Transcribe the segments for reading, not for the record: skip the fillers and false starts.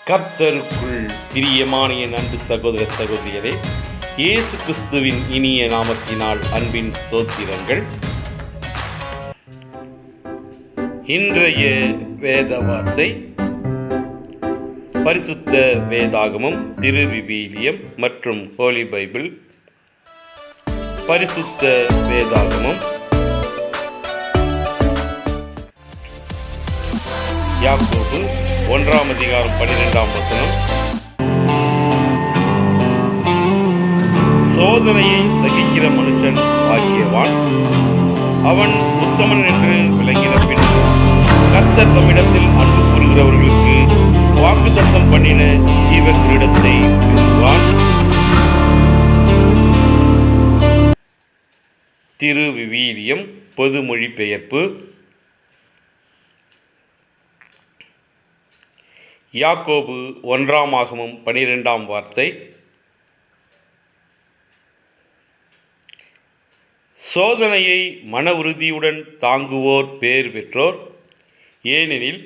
கர்த்தருக்குள் பிரியமான என் அன்பு சகோதர சகோதரியரே, இயேசு கிறிஸ்துவின் இனிய நாமத்தினால் அன்பின் ஸ்தோத்திரங்கள். இன்றைய வேத வார்த்தை பரிசுத்த வேதாகமம், திருவிவிலியம் மற்றும் ஹோலி பைபிள். பரிசுத்த வேதாகமம் யாக்கோபு 1 அதிகாரம் 12 வசனம். சோதனையை சகிக்கிற மனுஷன் பாக்கியவான், அவன் உத்தமன் என்று விளங்கின பின் கர்த்தர் தம்மிடத்தில் அன்பு கூறுகிறவர்களுக்கு வாக்குத்தத்தம் பண்ணின ஜீவ கிரீடத்தை பெறுவான். திருவிவிலியம் பொது மொழிபெயர்ப்பு. யாக்கோபு 1 12 வார்த்தை. சோதனையை மன உறுதியுடன் தாங்குவோர் பேர் பெற்றோர், ஏனெனில்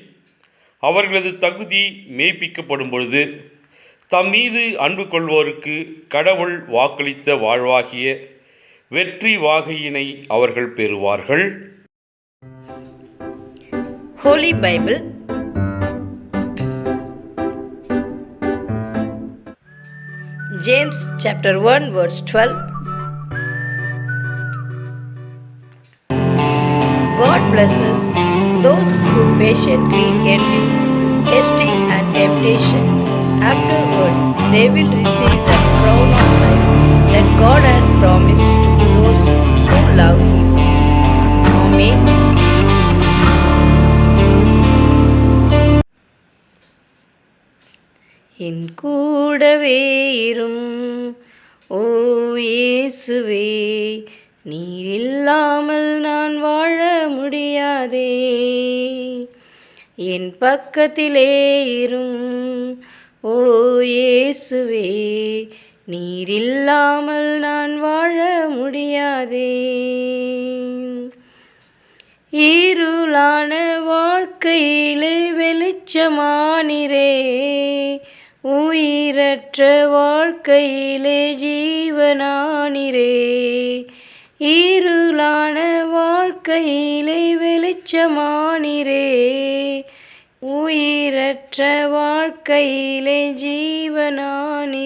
அவர்களது தகுதி மெய்ப்பிக்கப்படும் பொழுது தம் மீது அன்பு கொள்வோருக்கு கடவுள் வாக்களித்த வாழ்வாகிய வெற்றி வாகையினை அவர்கள் பெறுவார்கள். Holy Bible, James chapter 1 verse 12. God blesses those who patiently endure testing and temptation. Afterward, they will receive the crown of life that God has promised to those who love Him. Amen. என் கூடவே இரும் ஓ இயேசுவே, நீர் இல்லாமல் நான் வாழ முடியாதே. என் பக்கத்திலே இரும் ஓ இயேசுவே, நீர் இல்லாமல் நான் வாழ முடியாதே. இருளான வாழ்க்கையிலே வெளிச்சமானிரே, உயிரற்ற வாழ்க்கையிலே ஜீவனானிரே. இருளான வாழ்க்கையிலே வெளிச்சமானிரே, உயிரற்ற வாழ்க்கையிலே ஜீவனானிரே.